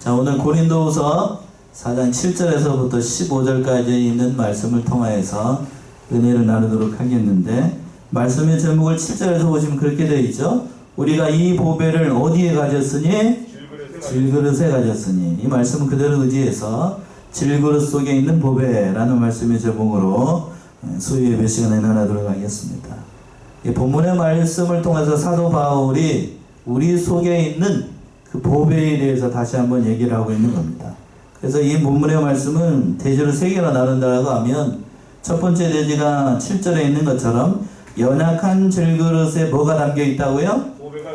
자, 오늘 고린도후서 4장 7절에서부터 15절까지 있는 말씀을 통하여서 은혜를 나누도록 하겠는데, 말씀의 제목을 7절에서 보시면 그렇게 되어 있죠. 우리가 이 보배를 어디에 가졌으니? 질그릇에 가졌으니. 이 말씀은 그대로 의지해서 질그릇 속에 있는 보배라는 말씀의 제목으로 수요 예배 시간에 나누도록 하겠습니다. 이 본문의 말씀을 통해서 사도 바울이 우리 속에 있는 그 보배에 대해서 다시 한번 얘기를 하고 있는 겁니다. 그래서 이 본문의 말씀은 대지를 세 개로 나눈다고 하면, 첫 번째 대지가 7절에 있는 것처럼 연약한 질그릇에 뭐가 담겨 있다고요?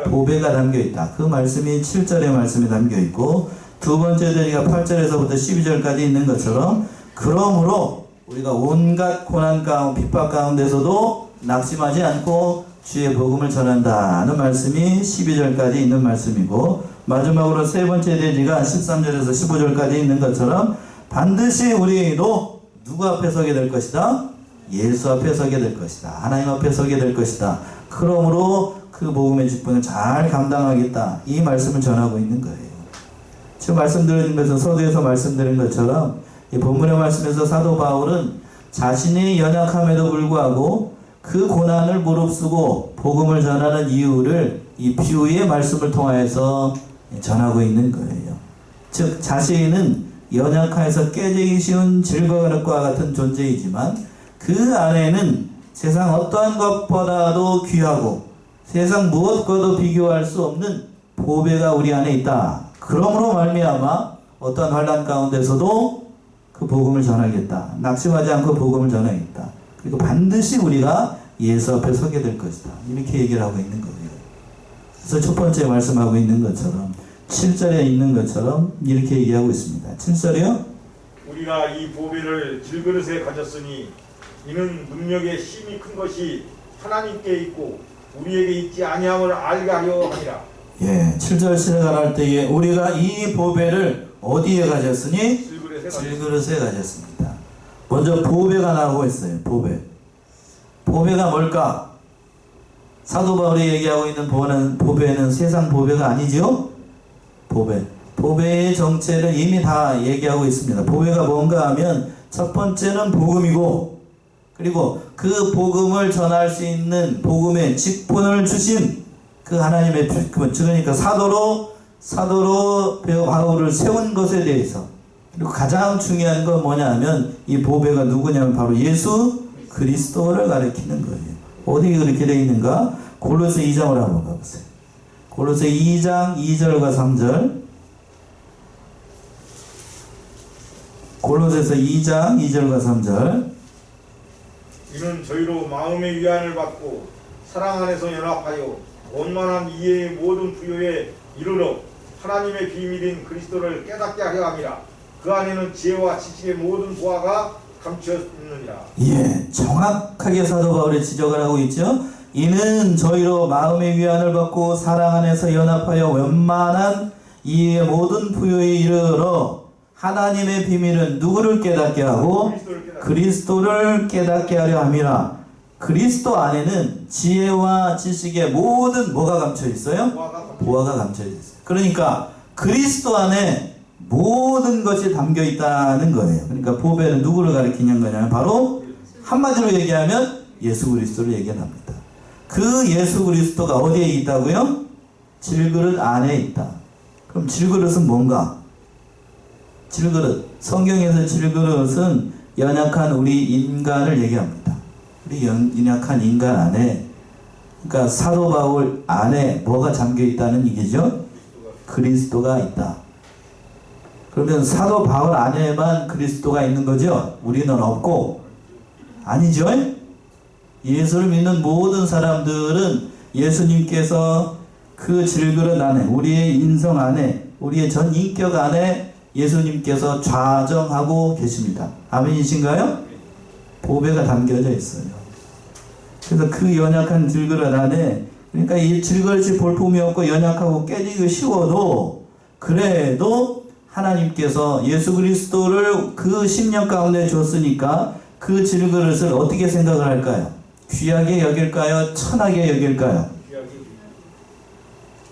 보배가 담겨 있다. 그 말씀이 7절의 말씀에 담겨 있고, 두 번째 대지가 8절에서부터 12절까지 있는 것처럼, 그러므로 우리가 온갖 고난 가운데 핍박 가운데서도 낙심하지 않고 주의 복음을 전한다는 말씀이 12절까지 있는 말씀이고, 마지막으로 세 번째 대지가 13절에서 15절까지 있는 것처럼 반드시 우리도 누구 앞에 서게 될 것이다? 예수 앞에 서게 될 것이다. 하나님 앞에 서게 될 것이다. 그러므로 그 복음의 직분을 잘 감당하겠다. 이 말씀을 전하고 있는 거예요. 지금 말씀드린 것은 서두에서 말씀드린 것처럼 이 본문의 말씀에서 사도 바울은 자신이 연약함에도 불구하고 그 고난을 무릅쓰고 복음을 전하는 이유를 이 비유의 말씀을 통하여서 전하고 있는 거예요. 즉, 자신은 연약해서 깨지기 쉬운 질그릇과 같은 존재이지만 그 안에는 세상 어떠한 것보다도 귀하고 세상 무엇과도 비교할 수 없는 보배가 우리 안에 있다. 그러므로 말미암아 어떠한 환난 가운데서도 그 복음을 전하겠다. 낙심하지 않고 복음을 전하겠다. 그리고 반드시 우리가 예수 앞에 서게 될 것이다. 이렇게 얘기를 하고 있는 거예요. 그래서 첫 번째 말씀하고 있는 것처럼 7절에 있는 것처럼 이렇게 얘기하고 있습니다. 7절이요? 우리가 이 보배를 질그릇에 가졌으니 이는 능력의 힘이 큰 것이 하나님께 있고 우리에게 있지 아니함을 알게 하려 함이라. 예, 7절 시작할 때에 우리가 이 보배를 어디에 가졌으니? 질그릇에 가졌습니다. 먼저 보배가 나오고 있어요. 보배가 뭘까? 사도 바울이 얘기하고 있는 보배는 세상 보배가 아니죠? 보배의 정체를 이미 다 얘기하고 있습니다. 보배가 뭔가 하면 첫 번째는 복음이고, 그리고 그 복음을 전할 수 있는 복음의 직분을 주신 그 하나님의 그러니까 사도로 바울을 세운 것에 대해서, 그리고 가장 중요한 건 뭐냐 하면 이 보배가 누구냐면 바로 예수 그리스도를 가리키는 거예요. 어디 그렇게 되어 있는가? 골로새 2장으로 한번 가보세요. 골로새 2장 2절과 3절. 골로새서 2장 2절과 3절. 이는 저희로 마음의 위안을 받고 사랑 안에서 연합하여 원만한 이해의 모든 부요에 이르러 하나님의 비밀인 그리스도를 깨닫게 하려 함이라. 그 안에는 지혜와 지식의 모든 보화가 감추었느니라. 예, 정확하게 사도 바울이 지적을 하고 있죠. 이는 저희로 마음의 위안을 받고 사랑 안에서 연합하여 원만한 이해의 모든 부요에 이르러 하나님의 비밀은 누구를 깨닫게 하고? 그리스도를 깨닫게 하려 함이라. 그리스도 안에는 지혜와 지식의 모든 뭐가 감춰 있어요? 보화가 감춰 있어요. 그러니까 그리스도 안에 모든 것이 담겨 있다는 거예요. 그러니까 보배는 누구를 가리키는 거냐면 바로 한마디로 얘기하면 예수 그리스도를 얘기합니다. 그 예수 그리스도가 어디에 있다고요? 질그릇 안에 있다. 그럼 질그릇은 뭔가? 질그릇, 성경에서 질그릇은 연약한 우리 인간을 얘기합니다. 우리 연약한 인간 안에, 그러니까 사도 바울 안에 뭐가 잠겨 있다는 얘기죠? 그리스도가 있다. 그러면 사도 바울 안에만 그리스도가 있는 거죠? 우리는 없고? 아니죠? 예수를 믿는 모든 사람들은 예수님께서 그 질그릇 안에, 우리의 인성 안에, 우리의 전 인격 안에 예수님께서 좌정하고 계십니다. 아멘이신가요? 보배가 담겨져 있어요. 그래서 그 연약한 질그릇 안에, 그러니까 이 질그릇이 볼품이 없고 연약하고 깨지기 쉬워도, 그래도 하나님께서 예수 그리스도를 그 심령 가운데 줬으니까 그 질그릇을 어떻게 생각을 할까요? 귀하게 여길까요? 천하게 여길까요?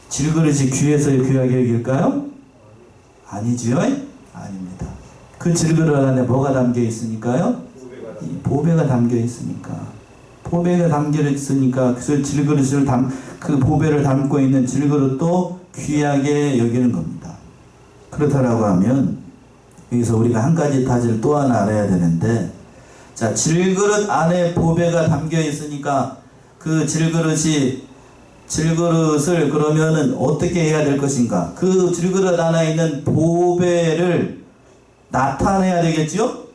질그릇이 귀해서 귀하게 여길까요? 아니지요? 아닙니다. 그 질그릇 안에 뭐가 담겨 있으니까요? 이 보배가 담겨 있으니까. 보배가 담겨 있으니까 그 질그릇을 그 보배를 담고 있는 질그릇도 귀하게 여기는 겁니다. 그렇다라고 하면 여기서 우리가 한 가지 사실 또 하나 알아야 되는데, 자, 질그릇 안에 보배가 담겨 있으니까 그 질그릇을 그러면은 어떻게 해야 될 것인가? 그 질그릇 안에 있는 보배를 나타내야 되겠죠?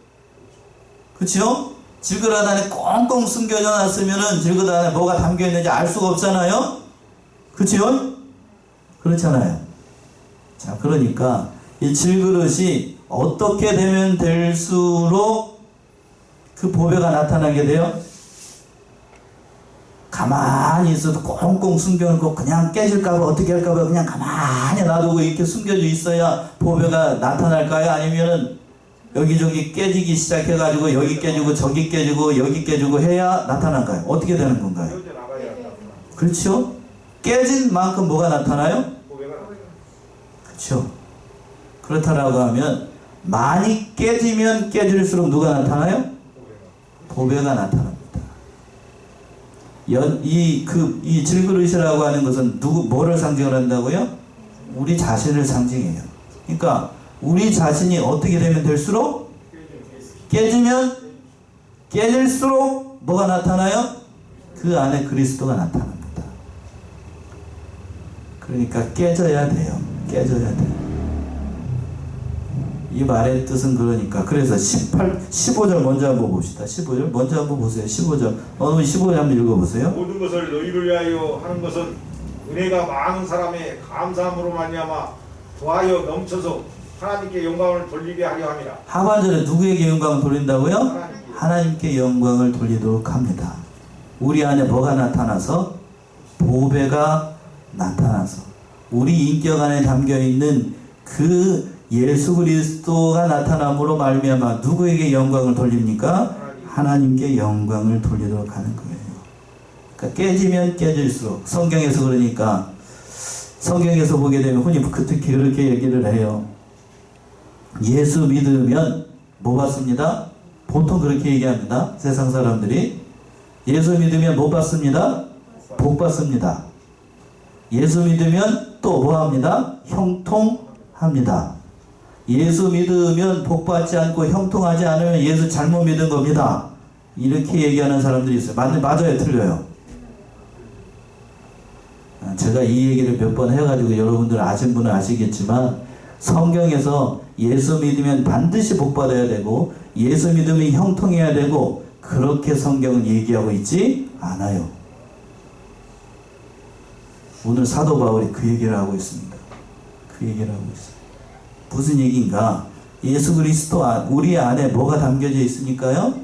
그렇죠? 질그릇 안에 꽁꽁 숨겨져 놨으면은 질그릇 안에 뭐가 담겨 있는지 알 수가 없잖아요? 그렇죠? 그렇잖아요. 자, 그러니까 이 질그릇이 어떻게 되면 될수록 그 보배가 나타나게 돼요? 가만히 있어도 꽁꽁 숨겨놓고 그냥 깨질까봐 어떻게 할까봐 그냥 가만히 놔두고 이렇게 숨겨져 있어야 보배가 나타날까요? 아니면은 여기저기 깨지기 시작해가지고 여기 깨지고 저기 깨지고 여기 깨지고 해야 나타날까요? 어떻게 되는 건가요? 그렇죠? 깨진 만큼 뭐가 나타나요? 그렇죠? 그렇다라고 하면 많이 깨지면 깨질수록 누가 나타나요? 보배가 나타납니다. 이 질그릇이라고 하는 것은 뭐를 상징을 한다고요? 우리 자신을 상징해요. 그러니까 우리 자신이 어떻게 되면 될수록 깨지면 깨질수록 뭐가 나타나요? 그 안에 그리스도가 나타납니다. 그러니까 깨져야 돼요. 깨져야 돼요. 이 말의 뜻은 그러니까 그래서 15절 먼저 한번 봅시다. 15절 먼저 한번 보세요. 15절 어느 15절 한번 읽어보세요. 모든 것을 너희를 위하여 하는 것은 은혜가 많은 사람의 감사함으로 말미암아 더하여 넘쳐서 하나님께 영광을 돌리게 하려 함이라. 하반절에 누구에게 영광을 돌린다고요? 하나님께 영광을 돌리도록 합니다. 우리 안에 뭐가 나타나서? 보배가 나타나서 우리 인격 안에 담겨있는 그 예수 그리스도가 나타남으로 말미암아 누구에게 영광을 돌립니까? 하나님께 영광을 돌리도록 하는 거예요. 그러니까 깨지면 깨질수록 성경에서 그러니까 성경에서 보게 되면 흔히 특히 그렇게 얘기를 해요. 예수 믿으면 뭐 받습니다? 보통 그렇게 얘기합니다. 세상 사람들이 예수 믿으면 뭐 받습니다? 복 받습니다. 예수 믿으면 또 뭐 합니다? 형통합니다. 예수 믿으면 복 받지 않고 형통하지 않으면 예수 잘못 믿은 겁니다. 이렇게 얘기하는 사람들이 있어요. 맞아요? 틀려요? 제가 이 얘기를 몇 번 해가지고 여러분들 아신 분은 아시겠지만 성경에서 예수 믿으면 반드시 복 받아야 되고 예수 믿으면 형통해야 되고 그렇게 성경은 얘기하고 있지 않아요. 오늘 사도 바울이 그 얘기를 하고 있습니다. 그 얘기를 하고 있어요. 무슨 얘기인가? 예수 그리스도 우리 안에 뭐가 담겨져 있으니까요?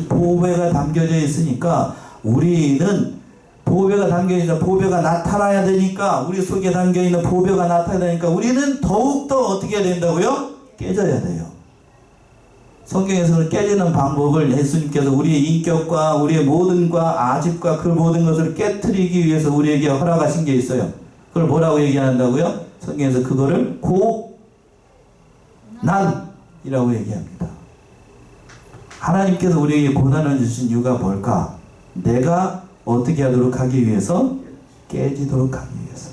보배가 담겨져 있으니까 우리는 보배가 담겨있는 보배가 나타나야 되니까 우리 속에 담겨있는 보배가 나타나야 되니까 우리는 더욱더 어떻게 해야 된다고요? 깨져야 돼요. 성경에서는 깨지는 방법을 예수님께서 우리의 인격과 우리의 모든과 아집과 그 모든 것을 깨트리기 위해서 우리에게 허락하신 게 있어요. 그걸 뭐라고 얘기한다고요? 성경에서 그거를 고난이라고 얘기합니다. 하나님께서 우리에게 고난을 주신 이유가 뭘까? 내가 어떻게 하도록 하기 위해서? 깨지도록 하기 위해서.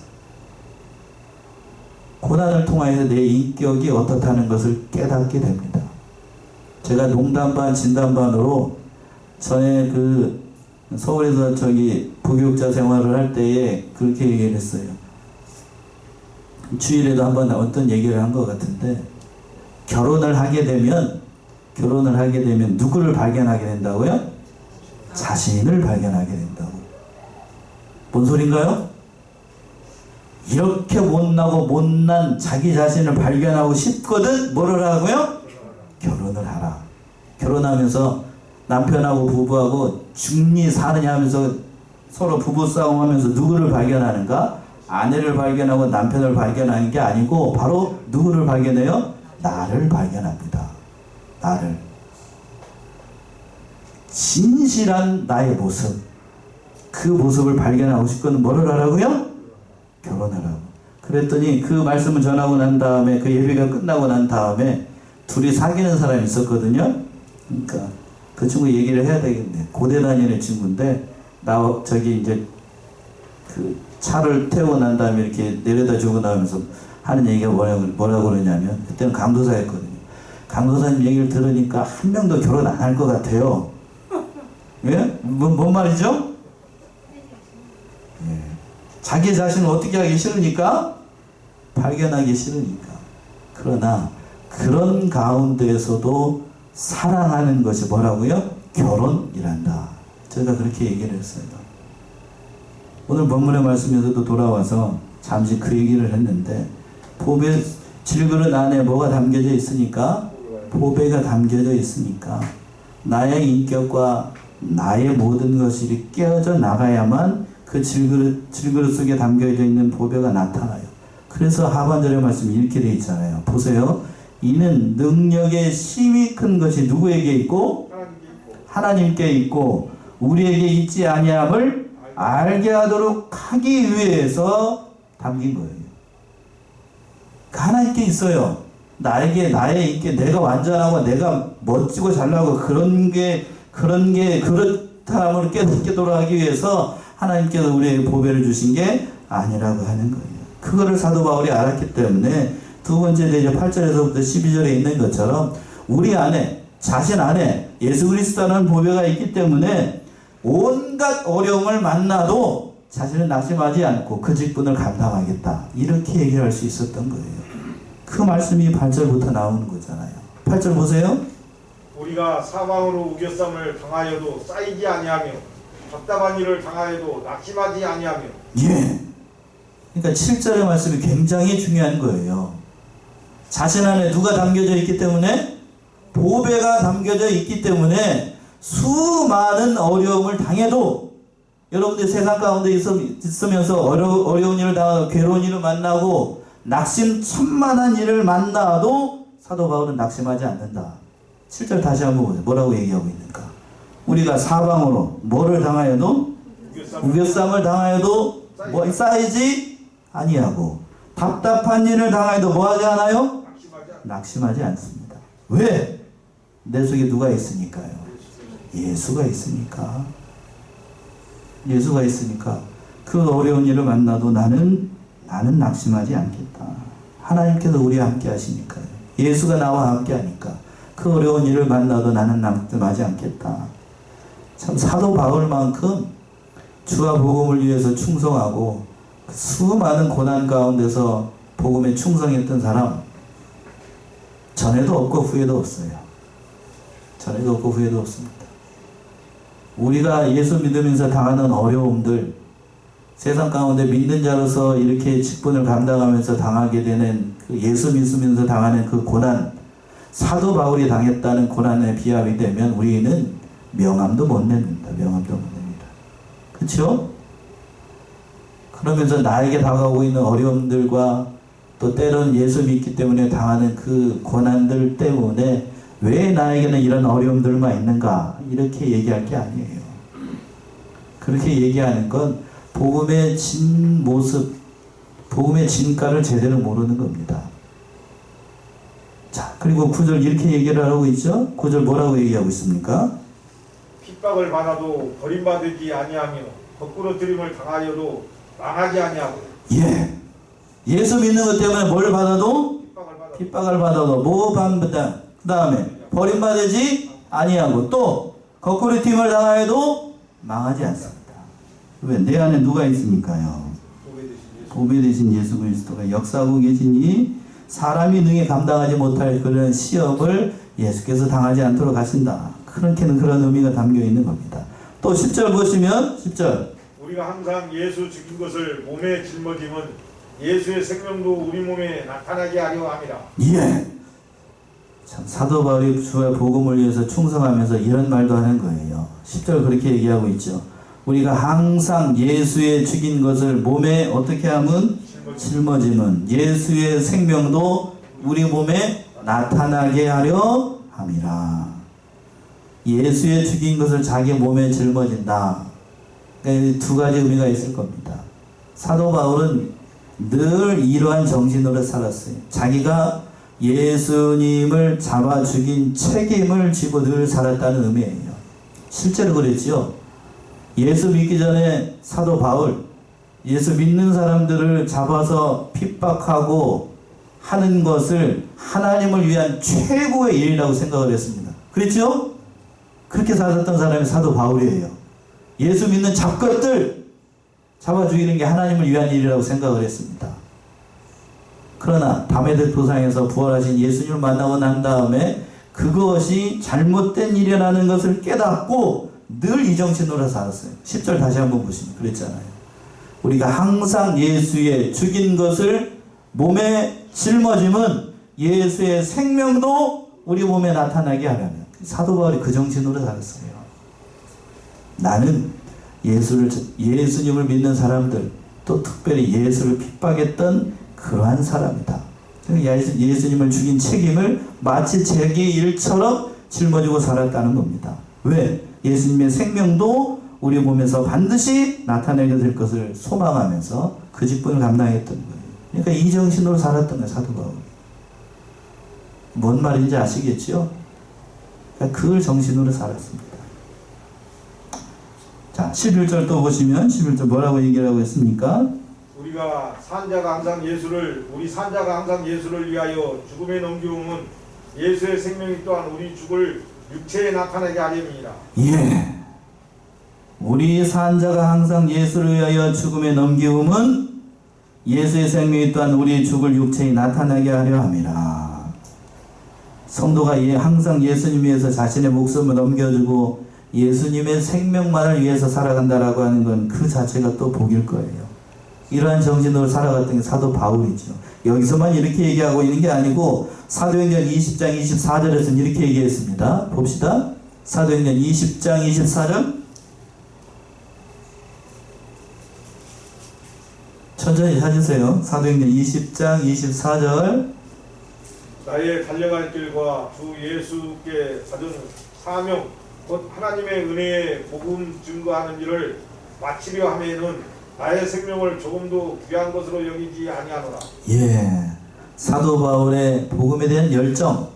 고난을 통하여서 내 인격이 어떻다는 것을 깨닫게 됩니다. 제가 농담반 진담반으로 전에 그 서울에서 부교육자 생활을 할 때에 그렇게 얘기를 했어요. 주일에도 한번 어떤 얘기를 한 것 같은데 결혼을 하게 되면 누구를 발견하게 된다고요? 자신을 발견하게 된다고. 뭔 소린가요? 이렇게 못난 자기 자신을 발견하고 싶거든 뭐를 하라고요? 결혼을 하라. 결혼하면서 남편하고 부부하고 중리 사느냐 하면서 서로 부부싸움 하면서 누구를 발견하는가? 아내를 발견하고 남편을 발견하는 게 아니고 바로 누구를 발견해요? 나를 발견합니다. 나를. 진실한 나의 모습. 그 모습을 발견하고 싶거든 뭐를 하라고요? 결혼을 하고. 그랬더니 그 말씀을 전하고 난 다음에 그 예배가 끝나고 난 다음에 둘이 사귀는 사람이 있었거든요. 그러니까 그 친구 얘기를 해야 되겠네. 고대 다니는 친구인데 저기 이제 그 차를 태우고 난 다음에 이렇게 내려다 주고 나오면서 하는 얘기가 뭐라고 그러냐면, 그때는 강도사였거든요. 강도사님 얘기를 들으니까 한 명도 결혼 안 할 것 같아요. 예? 뭔 말이죠? 예. 자기 자신을 어떻게 하기 싫으니까? 발견하기 싫으니까. 그러나 그런 가운데에서도 사랑하는 것이 뭐라고요? 결혼이란다. 제가 그렇게 얘기를 했어요. 오늘 본문의 말씀에서도 돌아와서 잠시 그 얘기를 했는데, 보배 질그릇 안에 뭐가 담겨져 있으니까? 보배가 담겨져 있으니까 나의 인격과 나의 모든 것이 깨어져 나가야만 그 질그릇 속에 담겨져 있는 보배가 나타나요. 그래서 하반절의 말씀이 이렇게 되어 있잖아요. 보세요. 이는 능력의 힘이 큰 것이 누구에게 있고? 하나님께 있고 우리에게 있지 아니함을 알게 하도록 하기 위해서 담긴 거예요. 하나님께 있어요. 나에게, 나의 있게, 내가 완전하고 내가 멋지고 잘나고 그렇다함을 깨닫도록 하기 위해서 하나님께서 우리에게 보배를 주신 게 아니라고 하는 거예요. 그거를 사도 바울이 알았기 때문에 두 번째 대제 8절에서부터 12절에 있는 것처럼 우리 안에, 자신 안에 예수 그리스도라는 보배가 있기 때문에 온갖 어려움을 만나도 자신을 낙심하지 않고 그 직분을 감당하겠다. 이렇게 얘기할 수 있었던 거예요. 그 말씀이 8절부터 나오는 거잖아요. 8절 보세요. 우리가 사방으로 우겨쌈을 당하여도 쌓이지 아니하며 답답한 일을 당하여도 낙심하지 아니하며. 예. 그러니까 7절의 말씀이 굉장히 중요한 거예요. 자신 안에 누가 담겨져 있기 때문에? 보배가 담겨져 있기 때문에 수많은 어려움을 당해도, 여러분들 세상 가운데 있으면서 어려운 일을 당하고 괴로운 일을 만나고 낙심천만한 일을 만나도 사도 바울은 낙심하지 않는다. 7절 다시 한번 보세요. 뭐라고 얘기하고 있는가? 우리가 사방으로 뭐를 당하여도, 우겨쌈을 당하여도 쌓이지 아니하고 답답한 일을 당하여도 뭐하지 않아요? 낙심하지 않습니다. 왜? 내 속에 누가 있으니까요. 예수가 있으니까. 예수가 있으니까 그 어려운 일을 만나도 나는 낙심하지 않겠다. 하나님께서 우리와 함께 하시니까요. 예수가 나와 함께 하니까 그 어려운 일을 만나도 나는 낙심하지 않겠다. 참 사도 바울만큼 주와 복음을 위해서 충성하고 수많은 고난 가운데서 복음에 충성했던 사람 전에도 없고 후에도 없어요. 전에도 없고 후에도 없습니다. 우리가 예수 믿으면서 당하는 어려움들, 세상 가운데 믿는 자로서 이렇게 직분을 감당하면서 당하게 되는 그 예수 믿으면서 당하는 그 고난, 사도 바울이 당했다는 고난에 비합이 되면 우리는 명함도 못 냅니다. 명함도 못 냅니다. 그렇죠? 그러면서 나에게 다가오고 있는 어려움들과 또 때로는 예수 믿기 때문에 당하는 그 고난들 때문에 왜 나에게는 이런 어려움들만 있는가, 이렇게 얘기할 게 아니에요. 그렇게 얘기하는 건 복음의 진 모습, 복음의 진가를 제대로 모르는 겁니다. 자, 그리고 9절 이렇게 얘기를 하고 있죠. 9절 뭐라고 얘기하고 있습니까? 핍박을 받아도 버림받지 아니하며 거꾸로 들임을 당하여도 망하지 아니하고. 예. 예수 믿는 것 때문에 뭘 받아도? 핍박을 받아도 뭐 받다. 그 다음에 버림받지 아니하고 또 거꾸로 튀임을 당하여도 망하지 않습니다. 왜? 내 안에 누가 있으니까요. 보배 되신 예수 그리스도가 역사하고 계시니 사람이 능히 감당하지 못할 그런 시험을 예수께서 당하지 않도록 하신다. 그렇게는 그런 의미가 담겨 있는 겁니다. 또 10절 보시면 10절 우리가 항상 예수 죽인 것을 몸에 짊어짐은 예수의 생명도 우리 몸에 나타나게 하려 함이라. 예. 참 사도 바울이 주의 복음을 위해서 충성하면서 이런 말도 하는 거예요. 10절 그렇게 얘기하고 있죠. 우리가 항상 예수의 죽인 것을 몸에 어떻게 하면 짊어짐은 예수의 생명도 우리 몸에 나타나게 하려 함이라. 예수의 죽인 것을 자기 몸에 짊어진다. 그러니까 두 가지 의미가 있을 겁니다. 사도 바울은 늘 이러한 정신으로 살았어요. 자기가 예수님을 잡아 죽인 책임을 지고 늘 살았다는 의미예요. 실제로 그랬지요. 예수 믿기 전에 사도 바울, 예수 믿는 사람들을 잡아서 핍박하고 하는 것을 하나님을 위한 최고의 일이라고 생각을 했습니다. 그랬죠? 그렇게 살았던 사람이 사도 바울이에요. 예수 믿는 잡것들 잡아 죽이는 게 하나님을 위한 일이라고 생각을 했습니다. 그러나 담에색 도상에서 부활하신 예수님을 만나고 난 다음에 그것이 잘못된 일이라는 것을 깨닫고 늘 이 정신으로 살았어요. 10절 다시 한번 보시면 그랬잖아요. 우리가 항상 예수의 죽인 것을 몸에 짊어짐은 예수의 생명도 우리 몸에 나타나게 하려면, 사도 바울이 그 정신으로 살았어요. 나는 예수님을 믿는 사람들, 또 특별히 예수를 핍박했던 그러한 사람이다. 예수님을 죽인 책임을 마치 자기 일처럼 짊어지고 살았다는 겁니다. 왜? 예수님의 생명도 우리 몸에서 반드시 나타내게 될 것을 소망하면서 그 직분을 감당했던 거예요. 그러니까 이 정신으로 살았던 거예요, 사도 바울. 뭔 말인지 아시겠죠? 그러니까 그 정신으로 살았습니다. 자, 11절 또 보시면 11절 뭐라고 얘기를 하고 있습니까? 우리 산자가 항상 예수를 위하여 죽음에 넘기움은 예수의 생명이 또한 우리 죽을 육체에 나타나게 하렵니다. 예. 우리 산자가 항상 예수를 위하여 죽음에 넘기움은 예수의 생명이 또한 우리 죽을 육체에 나타나게 하려 함이라. 성도가 항상 예수님 위해서 자신의 목숨을 넘겨주고 예수님의 생명만을 위해서 살아간다라고 하는 건 그 자체가 또 복일 거예요. 이러한 정신으로 살아갔던 게 사도 바울이죠. 여기서만 이렇게 얘기하고 있는 게 아니고 사도행전 20장 24절에서는 이렇게 얘기했습니다. 봅시다. 사도행전 20장 24절. 천천히 찾으세요. 사도행전 20장 24절. 나의 달려갈 길과 주 예수께 받은 사명 곧 하나님의 은혜의 복음 증거하는 일을 마치려 하면은 나의 생명을 조금도 귀한 것으로 여기지 아니하노라. 예, 사도 바울의 복음에 대한 열정,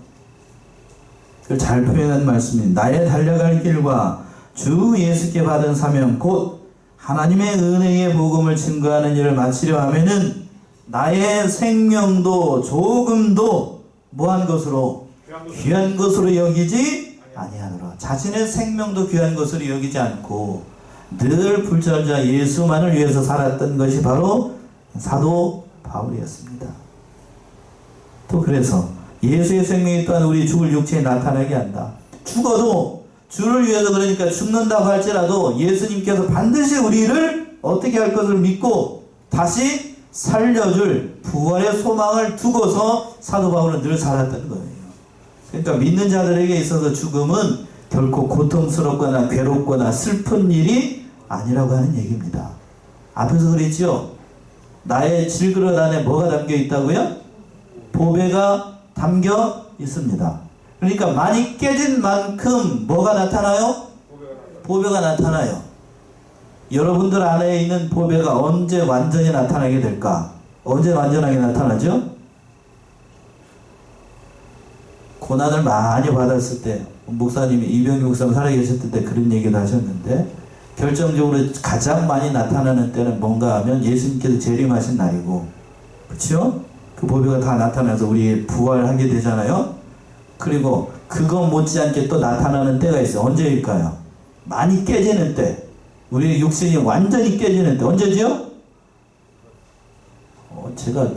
그걸 잘 표현한 말씀입니다. 나의 달려갈 길과 주 예수께 받은 사명 곧 하나님의 은혜의 복음을 증거하는 일을 마치려 하면은 나의 생명도 조금도 뭐한 것으로 귀한 것으로 여기지 아니하노라. 자신의 생명도 귀한 것으로 여기지 않고 늘 불철자 예수만을 위해서 살았던 것이 바로 사도 바울이었습니다. 또 그래서 예수의 생명이 또한 우리 죽을 육체에 나타나게 한다. 죽어도 주를 위해서, 그러니까 죽는다고 할지라도 예수님께서 반드시 우리를 어떻게 할 것을 믿고 다시 살려줄 부활의 소망을 두고서 사도 바울은 늘 살았던 거예요. 그러니까 믿는 자들에게 있어서 죽음은 결코 고통스럽거나 괴롭거나 슬픈 일이 아니라고 하는 얘기입니다. 앞에서 그랬죠? 나의 질그릇 안에 뭐가 담겨 있다고요? 보배가 담겨 있습니다. 그러니까 많이 깨진 만큼 뭐가 나타나요? 보배가 나타나요. 여러분들 안에 있는 보배가 언제 완전히 나타나게 될까? 언제 완전하게 나타나죠? 고난을 많이 받았을 때, 목사님이 이병규 목사님 살아계셨을 때 그런 얘기를 하셨는데, 결정적으로 가장 많이 나타나는 때는 뭔가 하면 예수님께서 재림하신 날이고, 그렇죠? 그 보배가 다 나타나서 우리 부활하게 되잖아요. 그리고 그거 못지않게 또 나타나는 때가 있어요. 언제일까요? 많이 깨지는 때, 우리의 육신이 완전히 깨지는 때. 언제죠?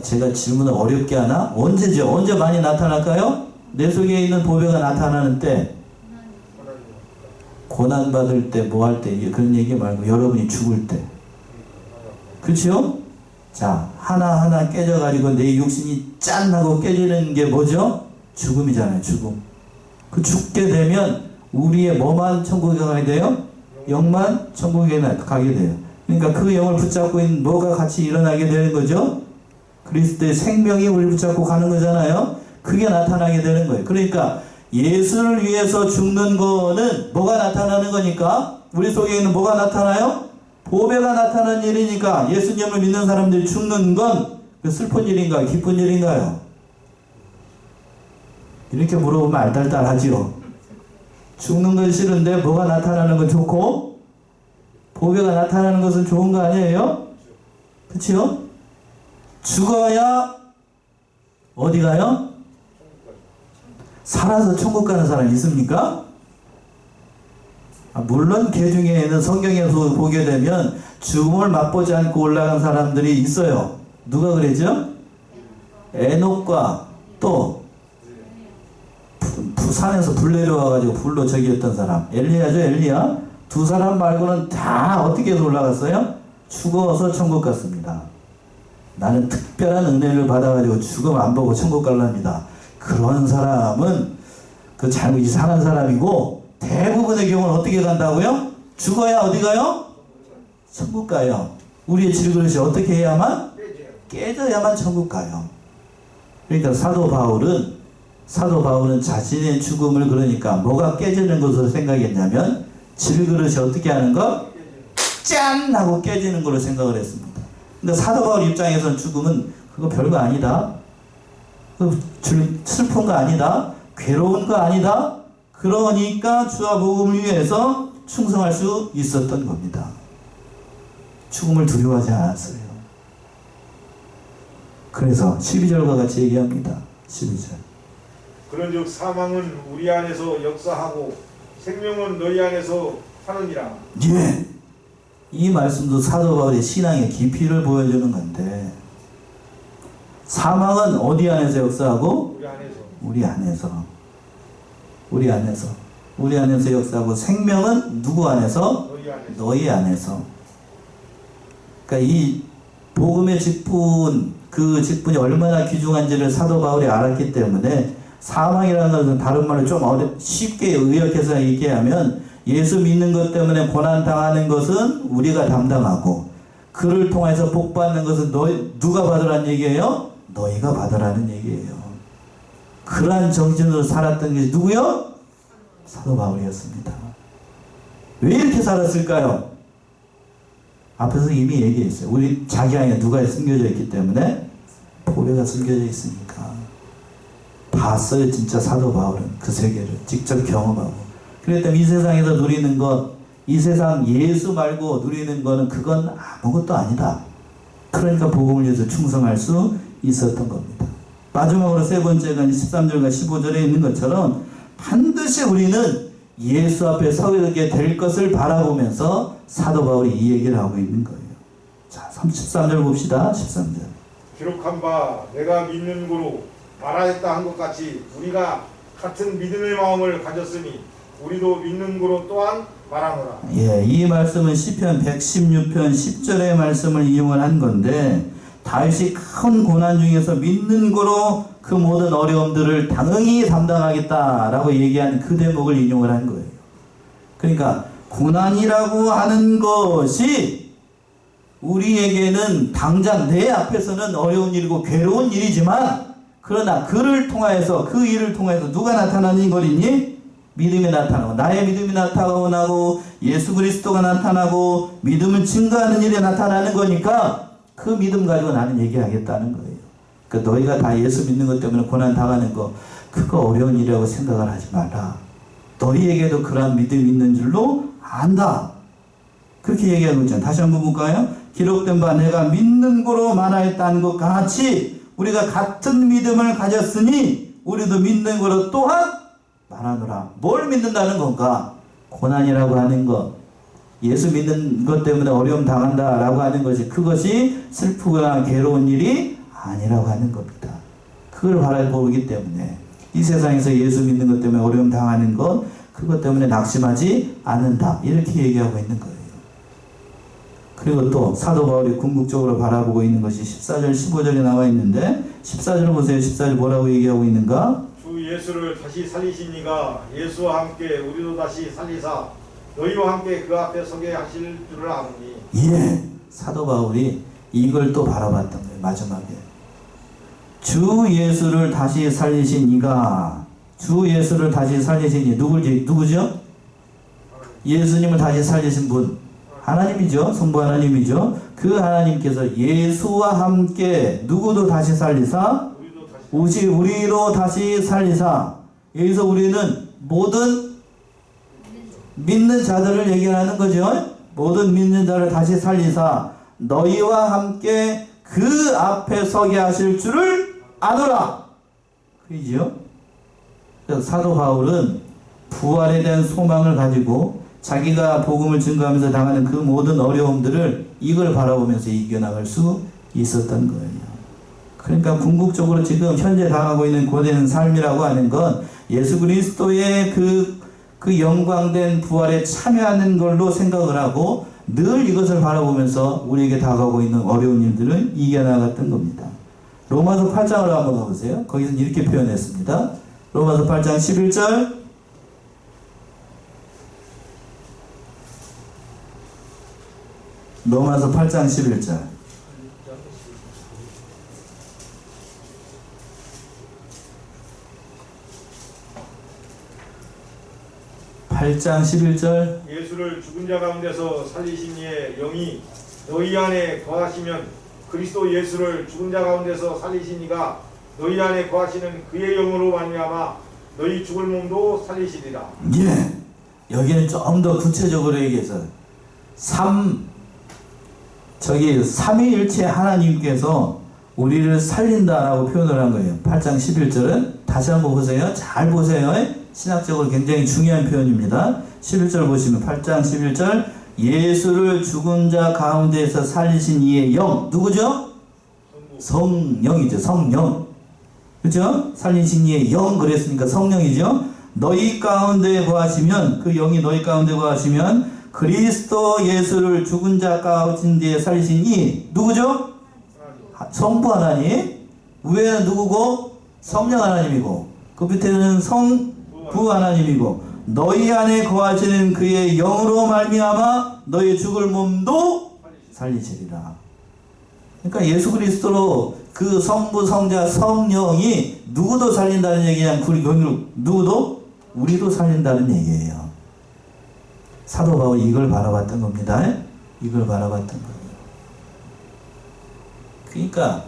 제가 질문을 어렵게 하나? 언제죠? 언제 많이 나타날까요? 내 속에 있는 보배가 나타나는 때, 고난받을 때, 뭐 할 때, 그런 얘기 말고 여러분이 죽을 때. 그렇죠? 자, 하나하나 깨져가지고 내 육신이 짠 하고 깨지는 게 뭐죠? 죽음이잖아요, 죽음. 그 죽게 되면 우리의 뭐만 천국에 가게 돼요? 영만 천국에 가게 돼요. 그러니까 그 영을 붙잡고 있는 뭐가 같이 일어나게 되는 거죠? 그리스도의 생명이 우리를 붙잡고 가는 거잖아요. 그게 나타나게 되는 거예요. 그러니까 예수를 위해서 죽는 거는 뭐가 나타나는 거니까? 우리 속에 있는 뭐가 나타나요? 보배가 나타난 일이니까 예수님을 믿는 사람들이 죽는 건 그 슬픈 일인가요? 기쁜 일인가요? 이렇게 물어보면 알달달하지요. 죽는 건 싫은데 뭐가 나타나는 건 좋고 보배가 나타나는 것은 좋은 거 아니에요? 그치요? 죽어야 어디 가요? 살아서 천국 가는 사람 있습니까? 물론 개 중에는 성경에서 보게 되면 죽음을 맛보지 않고 올라간 사람들이 있어요. 누가 그랬죠? 에녹과 또 산에서 불 내려와가지고 불로 저기였던 사람 엘리야죠. 엘리야. 두 사람 말고는 다 어떻게 해서 올라갔어요? 죽어서 천국 갔습니다. 나는 특별한 은혜를 받아가지고 죽음 안 보고 천국 갈랍니다. 그런 사람은 그 잘못 이상한 사람이고, 대부분의 경우는 어떻게 간다고요? 죽어야 어디 가요? 천국 가요. 우리의 질그릇이 어떻게 해야만? 깨져야만 천국 가요. 그러니까 사도 바울은 자신의 죽음을 그러니까 뭐가 깨지는 것으로 생각했냐면 질그릇이 어떻게 하는 거? 짠! 하고 깨지는 걸로 생각을 했습니다. 근데 사도 바울 입장에서는 죽음은 그거 별거 아니다. 슬픈 거 아니다. 괴로운 거 아니다. 그러니까 주와 복음을 위해서 충성할 수 있었던 겁니다. 죽음을 두려워하지 않았어요. 그래서 12절과 같이 얘기합니다. 12절. 그런즉 사망은 우리 안에서 역사하고 생명은 너희 안에서 하느니라. 예. 이 말씀도 사도 바울의 신앙의 깊이를 보여주는 건데, 사망은 어디 안에서 역사하고? 우리 안에서. 우리 안에서 역사하고, 생명은 누구 안에서? 너희 안에서. 그러니까 이 복음의 직분, 그 직분이 얼마나 귀중한지를 사도 바울이 알았기 때문에, 사망이라는 것은 다른 말로 좀 쉽게 의역해서 얘기하면, 예수 믿는 것 때문에 고난 당하는 것은 우리가 담당하고, 그를 통해서 복 받는 것은 누가 받으라는 얘기예요? 너희가 받으라는 얘기예요. 그러한 정신으로 살았던 게 누구요? 사도 바울이었습니다. 왜 이렇게 살았을까요? 앞에서 이미 얘기했어요. 우리 자기 안에 누가 숨겨져 있기 때문에, 보배가 숨겨져 있으니까. 봤어요, 진짜 사도 바울은 그 세계를 직접 경험하고. 그랬기 때문에 이 세상에서 누리는 것, 이 세상 예수 말고 누리는 거는 그건 아무것도 아니다. 그러니까 복음을 위해서 충성할 수 있었던 겁니다. 마지막으로 세 번째가 13절과 15절에 있는 것처럼 반드시 우리는 예수 앞에 서게 될 것을 바라보면서 사도 바울이 이 얘기를 하고 있는 거예요. 자, 13절 봅시다. 13절. 기록한 바 내가 믿는 고로 말하였다 한 것 같이 우리가 같은 믿음의 마음을 가졌으니 우리도 믿는 고로 또한 말하노라. 예, 이 말씀은 시편 116편 10절의 말씀을 이용을 한 건데, 다윗이 큰 고난 중에서 믿는 거로 그 모든 어려움들을 당연히 담당하겠다라고 얘기한 그 대목을 인용을 한 거예요. 그러니까 고난이라고 하는 것이 우리에게는 당장 내 앞에서는 어려운 일이고 괴로운 일이지만, 그러나 그를 통하여서, 그 일을 통해서 누가 나타나는 것이니? 믿음이 나타나고, 나의 믿음이 나타나고, 예수 그리스도가 나타나고, 믿음을 증거하는 일이 나타나는 거니까 그 믿음 가지고 나는 얘기하겠다는 거예요. 그러니까 너희가 다 예수 믿는 것 때문에 고난 당하는 거, 그거 어려운 일이라고 생각을 하지 마라. 너희에게도 그러한 믿음이 있는 줄로 안다. 그렇게 얘기하고 있잖아요. 다시 한번 볼까요? 기록된 바 내가 믿는 거로 말하였다는 것 같이 우리가 같은 믿음을 가졌으니 우리도 믿는 거로 또한 말하노라. 뭘 믿는다는 건가? 고난이라고 하는 것, 예수 믿는 것 때문에 어려움 당한다라고 하는 것이, 그것이 슬프거나 괴로운 일이 아니라고 하는 겁니다. 그걸 바라보기 때문에 이 세상에서 예수 믿는 것 때문에 어려움 당하는 것, 그것 때문에 낙심하지 않는다. 이렇게 얘기하고 있는 거예요. 그리고 또 사도 바울이 궁극적으로 바라보고 있는 것이 14절 15절에 나와 있는데, 14절 보세요. 14절 뭐라고 얘기하고 있는가? 주 예수를 다시 살리신 이가 예수와 함께 우리도 다시 살리사 너희와 함께 그 앞에 서게 하실 줄을 아노니. 예, 사도 바울이 이걸 또 바라봤던 거예요. 마지막에 주 예수를 다시 살리신 이가, 주 예수를 다시 살리신 이 누구죠? 예수님을 다시 살리신 분, 하나님이죠. 성부 하나님이죠. 그 하나님께서 예수와 함께 누구도 다시 살리사 우리도 다시 살리사. 여기서 우리는 모든 믿는 자들을 얘기하는 거죠. 모든 믿는 자를 다시 살리사 너희와 함께 그 앞에 서게 하실 줄을 아노라. 그죠? 사도 바울은 부활에 대한 소망을 가지고 자기가 복음을 증거하면서 당하는 그 모든 어려움들을 이걸 바라보면서 이겨나갈 수 있었던 거예요. 그러니까 궁극적으로 지금 현재 당하고 있는 고된 삶이라고 하는 건 예수 그리스도의 그 영광된 부활에 참여하는 걸로 생각을 하고 늘 이것을 바라보면서 우리에게 다가오고 있는 어려운 일들을 이겨나갔던 겁니다. 로마서 8장으로 한번 가보세요. 거기서는 이렇게 표현했습니다. 로마서 8장 11절 로마서 8장 11절 8장 11절 예수를 죽은 자 가운데서 살리신 이의 영이 너희 안에 거하시면 그리스도 예수를 죽은 자 가운데서 살리신 이가 너희 안에 거하시는 그의 영으로 말미암아 너희 죽을 몸도 살리시리라. 예, 여기는 좀 더 구체적으로 얘기해서 삼위일체 하나님께서 우리를 살린다라고 표현을 한 거예요. 8장 11절은 다시 한번 보세요. 잘 보세요. 신학적으로 굉장히 중요한 표현입니다. 11절 보시면 8장 11절 예수를 죽은 자 가운데에서 살리신 이의 영 누구죠? 성령이죠. 성령. 그렇죠? 살리신 이의 영 그랬으니까 성령이죠. 너희 가운데 거하시면 그 영이 너희 가운데 거하시면 그리스도 예수를 죽은 자 가운데 살리신 이 누구죠? 성부 하나님. 위에는 누구고? 성령 하나님이고 그 밑에는 성부 하나님이고 너희 안에 거하시는 그의 영으로 말미암아 너희 죽을 몸도 살리시리라. 그러니까 예수 그리스도로 그 성부 성자 성령이 누구도 살린다는 얘기냐? 누구도? 우리도 살린다는 얘기예요. 사도 바울이 이걸 바라봤던 겁니다. 이걸 바라봤던 거예요. 그러니까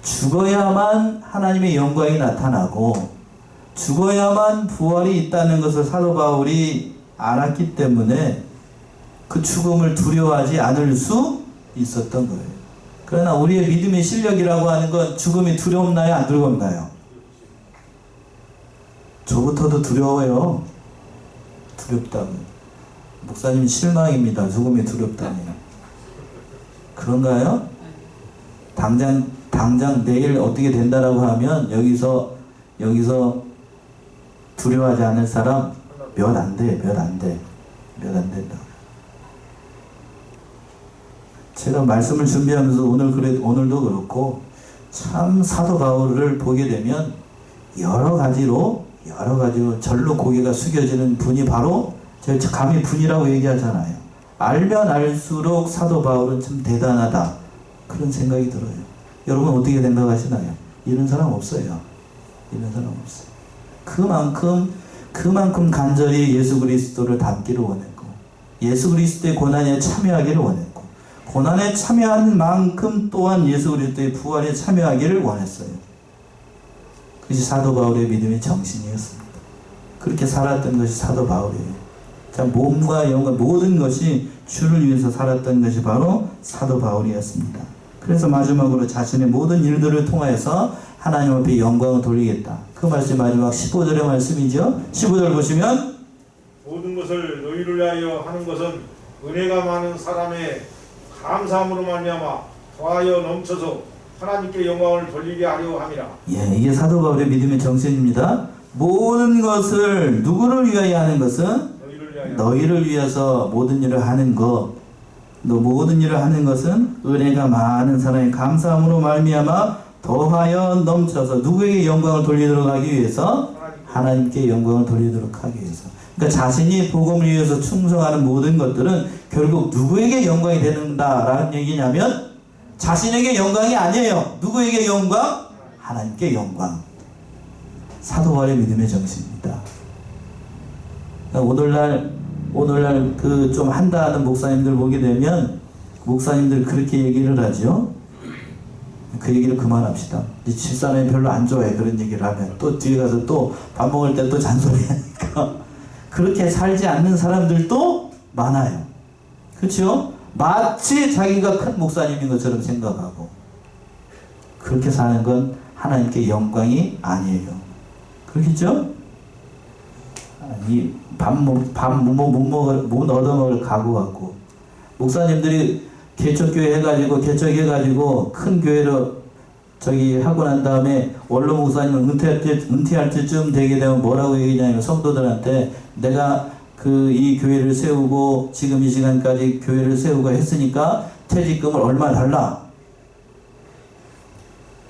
죽어야만 하나님의 영광이 나타나고 죽어야만 부활이 있다는 것을 사도 바울이 알았기 때문에 그 죽음을 두려워하지 않을 수 있었던 거예요. 그러나 우리의 믿음의 실력이라고 하는 건 죽음이 두렵나요? 안 두렵나요? 저부터도 두려워요. 두렵다고. 목사님 실망입니다. 죽음이 두렵다니. 그런가요? 당장 내일 어떻게 된다라고 하면 여기서 두려워하지 않을 사람 몇 안 된다. 제가 말씀을 준비하면서 오늘도 그렇고 참 사도 바울을 보게 되면 여러 가지로 절로 고개가 숙여지는 분이 바로 제가 감히 분이라고 얘기하잖아요. 알면 알수록 사도 바울은 참 대단하다 그런 생각이 들어요. 여러분 어떻게 생각하시나요? 이런 사람 없어요. 그만큼 간절히 예수 그리스도를 닮기를 원했고 예수 그리스도의 고난에 참여하기를 원했고 고난에 참여하는 만큼 또한 예수 그리스도의 부활에 참여하기를 원했어요. 그것이 사도 바울의 믿음의 정신이었습니다. 그렇게 살았던 것이 사도 바울이에요. 자, 몸과 영과 모든 것이 주를 위해서 살았던 것이 바로 사도 바울이었습니다. 그래서 마지막으로 자신의 모든 일들을 통하여서 하나님 앞에 영광을 돌리겠다. 그 말씀이 마지막 15절의 말씀이죠. 15절 보시면 모든 것을 너희를 위하여 하는 것은 은혜가 많은 사람의 감사함으로 말미암아 더하여 넘쳐서 하나님께 영광을 돌리게 하려 함이라. 예, 이게 사도 바울의 믿음의 정신입니다. 모든 것을 누구를 위하여 하는 것은 너희를 위해서 모든 일을 하는 것. 너 모든 일을 하는 것은 은혜가 많은 사람의 감사함으로 말미암아 더하여 넘쳐서 누구에게 영광을 돌리도록 하기 위해서? 하나님께 영광을 돌리도록 하기 위해서. 그러니까 자신이 복음을 위해서 충성하는 모든 것들은 결국 누구에게 영광이 되는다라는 얘기냐면 자신에게 영광이 아니에요. 누구에게 영광? 하나님께 영광. 사도 바울의 믿음의 정신입니다. 그러니까 오늘날 오늘날 그 좀 한다 하는 목사님들 보게 되면 목사님들 그렇게 얘기를 하죠. 그 얘기를 그만합시다. 이 집사람이 별로 안 좋아해. 그런 얘기를 하면 또 뒤에 가서 또 밥 먹을 때 또 잔소리 하니까 그렇게 살지 않는 사람들도 많아요. 그렇죠? 마치 자기가 큰 목사님인 것처럼 생각하고 그렇게 사는 건 하나님께 영광이 아니에요. 그렇겠죠? 못 얻어먹을 각오 갖고 목사님들이 개척교회 개척해가지고 큰 교회로 하고 난 다음에 원로 목사님을 은퇴할 때쯤 되게 되면 뭐라고 얘기냐면 성도들한테 내가 이 교회를 세우고 지금 이 시간까지 교회를 세우고 했으니까 퇴직금을 얼마 달라.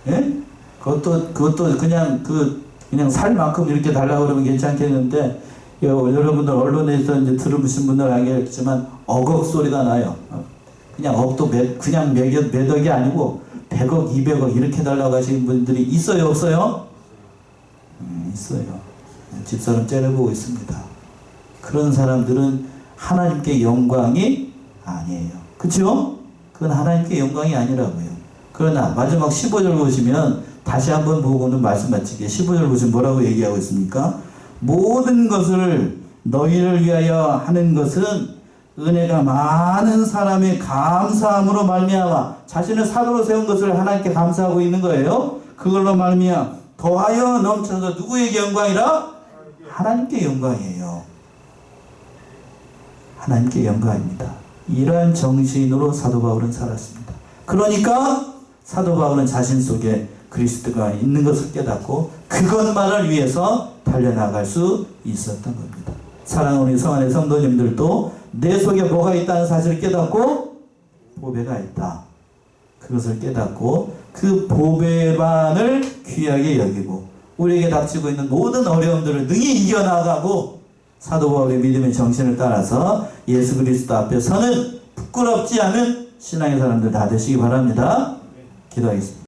예? 그것도 그냥 살 만큼 이렇게 달라고 그러면 괜찮겠는데 여러분들 언론에서 이제 들으신 분들 알겠지만 억억 소리가 나요. 그냥 억도 그냥 몇 억이 아니고 100억, 200억 이렇게 달라고 하시는 분들이 있어요, 없어요? 있어요. 집사람 째려보고 있습니다. 그런 사람들은 하나님께 영광이 아니에요. 그쵸? 그건 하나님께 영광이 아니라고요. 그러나 마지막 15절 보시면 다시 한번 보고는 말씀 마치게 15절 보시면 뭐라고 얘기하고 있습니까? 모든 것을 너희를 위하여 하는 것은 은혜가 많은 사람의 감사함으로 말미암아 자신을 사도로 세운 것을 하나님께 감사하고 있는 거예요. 그걸로 말미암아 더하여 넘쳐서 누구에게 영광이라? 하나님께 영광이에요. 하나님께 영광입니다. 이러한 정신으로 사도 바울은 살았습니다. 그러니까 사도 바울은 자신 속에 그리스도가 있는 것을 깨닫고 그것만을 위해서 달려나갈 수 있었던 겁니다. 사랑하는 우리 성안의 성도님들도 내 속에 뭐가 있다는 사실을 깨닫고 보배가 있다. 그것을 깨닫고 그 보배만을 귀하게 여기고 우리에게 닥치고 있는 모든 어려움들을 능히 이겨나가고 사도 바울의 믿음의 정신을 따라서 예수 그리스도 앞에 서는 부끄럽지 않은 신앙의 사람들 다 되시기 바랍니다. 기도하겠습니다.